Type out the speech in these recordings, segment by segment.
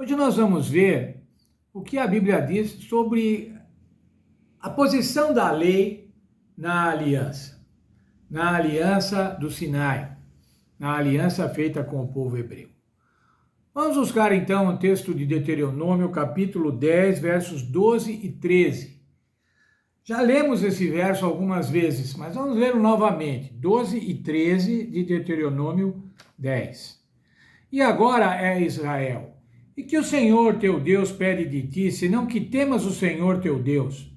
Hoje nós vamos ver o que a Bíblia diz sobre a posição da lei na aliança do Sinai, na aliança feita com o povo hebreu. Vamos buscar então o texto de Deuteronômio, capítulo 10, versos 12 e 13. Já lemos esse verso algumas vezes, mas vamos ler novamente, 12 e 13 de Deuteronômio 10. E agora é Israel, e que o Senhor teu Deus pede de ti, senão que temas o Senhor teu Deus,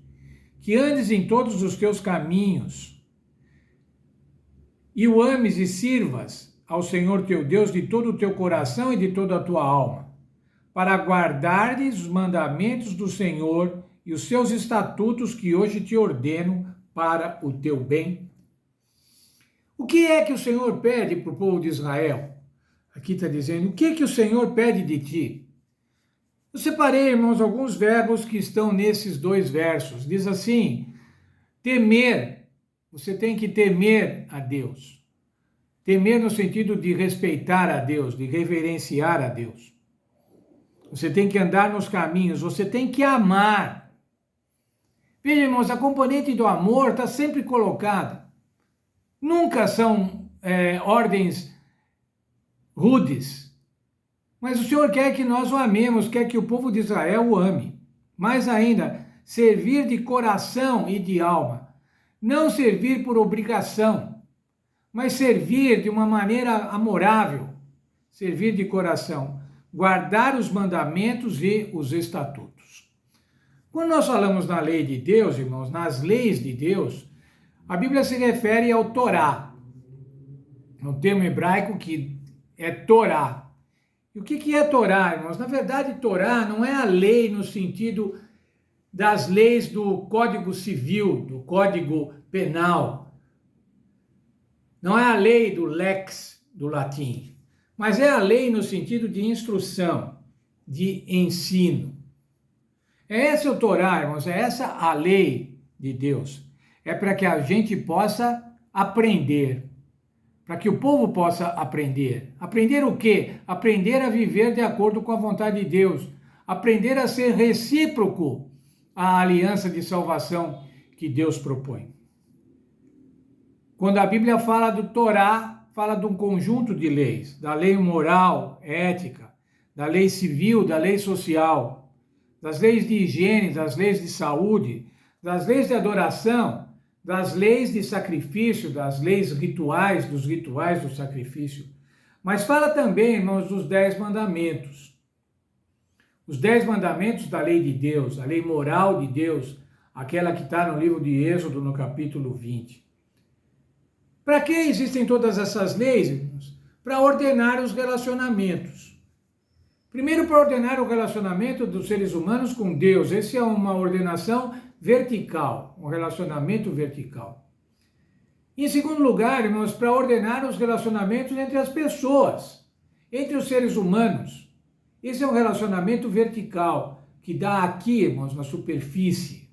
que andes em todos os teus caminhos, e o ames e sirvas ao Senhor teu Deus de todo o teu coração e de toda a tua alma, para guardares os mandamentos do Senhor e os seus estatutos que hoje te ordeno para o teu bem. O que é que o Senhor pede para o povo de Israel? Aqui está dizendo, o que é que o Senhor pede de ti? Eu separei, irmãos, alguns verbos que estão nesses dois versos. Diz assim, temer, você tem que temer a Deus. Temer no sentido de respeitar a Deus, de reverenciar a Deus. Você tem que andar nos caminhos, você tem que amar. Veja, irmãos, a componente do amor está sempre colocada. Nunca são ordens rudes. Mas o Senhor quer que nós o amemos, quer que o povo de Israel o ame. Mais ainda, servir de coração e de alma. Não servir por obrigação, mas servir de uma maneira amorável. Servir de coração. Guardar os mandamentos e os estatutos. Quando nós falamos na lei de Deus, irmãos, nas leis de Deus, a Bíblia se refere ao Torá, um termo hebraico que é Torá. E o que é Torá, irmãos? Na verdade, Torá não é a lei no sentido das leis do Código Civil, do Código Penal. Não é a lei do lex, do latim, mas é a lei no sentido de instrução, de ensino. É esse o Torá, irmãos, é essa a lei de Deus. É para que a gente possa aprender, para que o povo possa aprender. Aprender o quê? Aprender a viver de acordo com a vontade de Deus. Aprender a ser recíproco à aliança de salvação que Deus propõe. Quando a Bíblia fala do Torá, fala de um conjunto de leis, da lei moral, ética, da lei civil, da lei social, das leis de higiene, das leis de saúde, das leis de adoração, das leis de sacrifício, das leis rituais, dos rituais do sacrifício. Mas fala também, irmãos, dos 10 mandamentos. Os 10 mandamentos da lei de Deus, a lei moral de Deus, aquela que está no livro de Êxodo, no capítulo 20. Para que existem todas essas leis, irmãos? Para ordenar os relacionamentos. Primeiro, para ordenar o relacionamento dos seres humanos com Deus. Essa é uma ordenação vertical, um relacionamento vertical. Em segundo lugar, irmãos, para ordenar os relacionamentos entre as pessoas, entre os seres humanos. Esse é um relacionamento vertical, que dá aqui, irmãos, na superfície.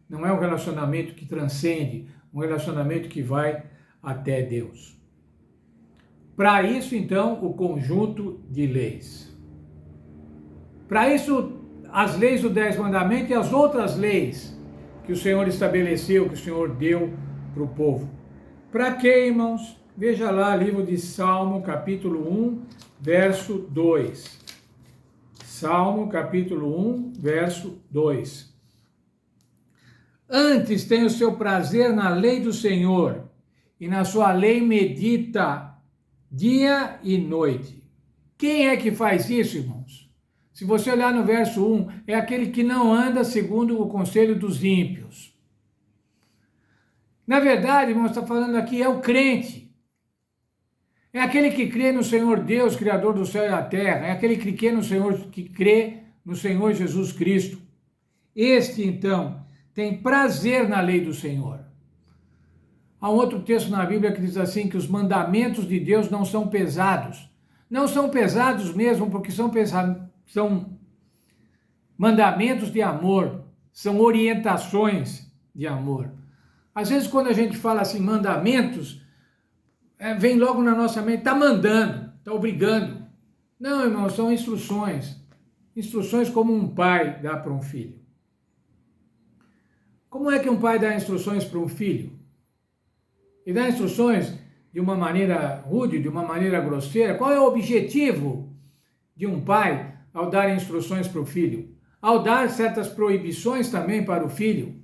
Não é um relacionamento que transcende, um relacionamento que vai até Deus. Para isso, então, o conjunto de leis. Para isso, as leis do 10 mandamentos e as outras leis que o Senhor estabeleceu, que o Senhor deu para o povo. Para quê, irmãos? Veja lá, livro de Salmo, capítulo 1, verso 2. Salmo, capítulo 1, verso 2. Antes tem o seu prazer na lei do Senhor, e na sua lei medita dia e noite. Quem é que faz isso, irmãos? Se você olhar no verso 1, é aquele que não anda segundo o conselho dos ímpios. Na verdade, irmãos, está falando aqui, é o crente. É aquele que crê no Senhor Deus, Criador do céu e da terra. É aquele que crê no Senhor Jesus Cristo. Este, então, tem prazer na lei do Senhor. Há um outro texto na Bíblia que diz assim, que os mandamentos de Deus não são pesados. Não são pesados mesmo, porque são mandamentos de amor, são orientações de amor. Às vezes, quando a gente fala assim, mandamentos, vem logo na nossa mente, está mandando, está obrigando. Não, irmãos, são instruções. Instruções como um pai dá para um filho. Como é que um pai dá instruções para um filho? Ele dá instruções de uma maneira rude, de uma maneira grosseira? Qual é o objetivo de um pai ao dar instruções para o filho? Ao dar certas proibições também para o filho?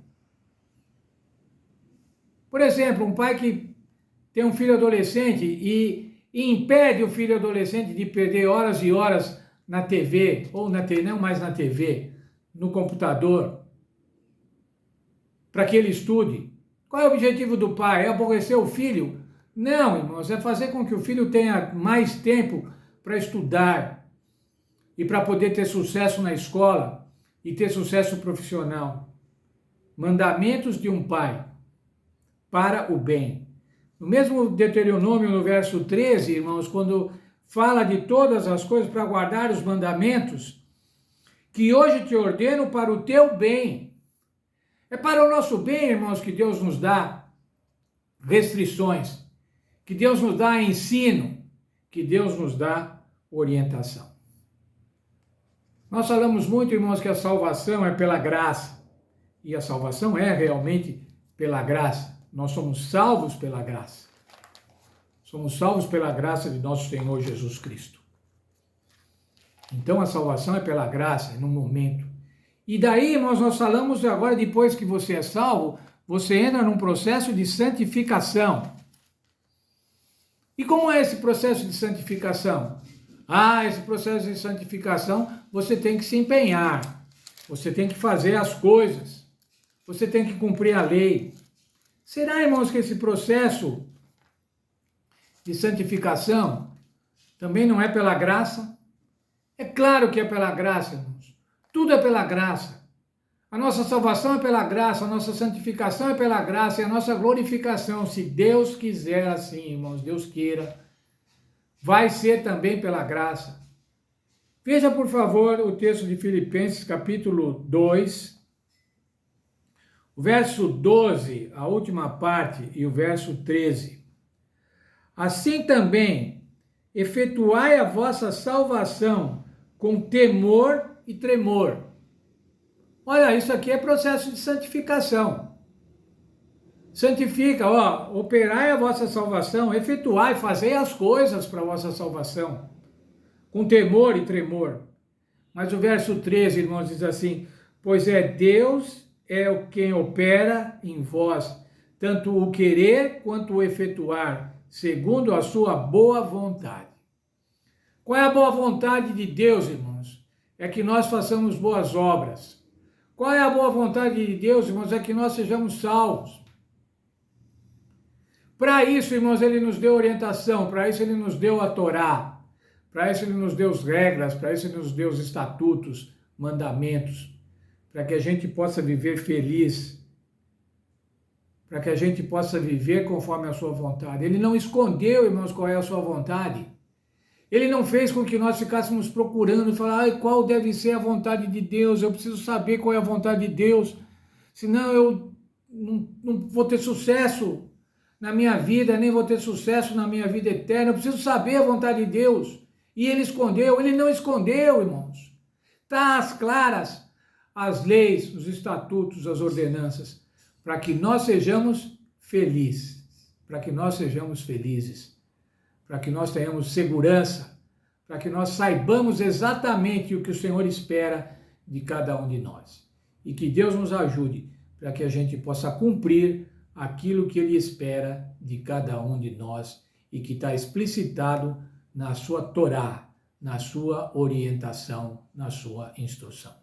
Por exemplo, um pai que tem um filho adolescente e impede o filho adolescente de perder horas e horas na TV, ou não mais na TV, no computador, para que ele estude. Qual é o objetivo do pai? É aborrecer o filho? Não, irmãos, é fazer com que o filho tenha mais tempo para estudar e para poder ter sucesso na escola e ter sucesso profissional. Mandamentos de um pai para o bem. No mesmo Deuteronômio, no verso 13, irmãos, quando fala de todas as coisas para guardar os mandamentos, que hoje te ordeno para o teu bem. É para o nosso bem, irmãos, que Deus nos dá restrições, que Deus nos dá ensino, que Deus nos dá orientação. Nós falamos muito, irmãos, que a salvação é pela graça, e a salvação é realmente pela graça. Nós somos salvos pela graça. Somos salvos pela graça de nosso Senhor Jesus Cristo. Então a salvação é pela graça, é no momento. E daí, irmãos, nós falamos agora, depois que você é salvo, você entra num processo de santificação. E como é esse processo de santificação? Esse processo de santificação, você tem que se empenhar. Você tem que fazer as coisas. Você tem que cumprir a lei. Será, irmãos, que esse processo de santificação também não é pela graça? É claro que é pela graça, irmãos. Tudo é pela graça. A nossa salvação é pela graça, a nossa santificação é pela graça e a nossa glorificação, se Deus quiser assim, irmãos, Deus queira, vai ser também pela graça. Veja, por favor, o texto de Filipenses, capítulo 2, o verso 12, a última parte, e o verso 13. Assim também, efetuai a vossa salvação com temor e tremor. Olha, isso aqui é processo de santificação. Santifica, operai a vossa salvação, efetuai, fazei as coisas para a vossa salvação, com temor e tremor. Mas o verso 13, irmãos, diz assim: pois Deus é quem opera em vós, tanto o querer quanto o efetuar, segundo a sua boa vontade. Qual é a boa vontade de Deus, irmãos? É que nós façamos boas obras. Qual é a boa vontade de Deus, irmãos? É que nós sejamos salvos. Para isso, irmãos, Ele nos deu orientação, para isso Ele nos deu a Torá, para isso Ele nos deu as regras, para isso Ele nos deu os estatutos, mandamentos, para que a gente possa viver feliz, para que a gente possa viver conforme a sua vontade. Ele não escondeu, irmãos, qual é a sua vontade. Ele não fez com que nós ficássemos procurando e falar, qual deve ser a vontade de Deus, eu preciso saber qual é a vontade de Deus, senão eu não vou ter sucesso na minha vida, nem vou ter sucesso na minha vida eterna, eu preciso saber a vontade de Deus. E Ele escondeu, Ele não escondeu, irmãos. Está às claras as leis, os estatutos, as ordenanças, para que nós sejamos felizes, para que nós sejamos felizes, para que nós tenhamos segurança, para que nós saibamos exatamente o que o Senhor espera de cada um de nós. E que Deus nos ajude para que a gente possa cumprir aquilo que Ele espera de cada um de nós e que está explicitado na sua Torá, na sua orientação, na sua instrução.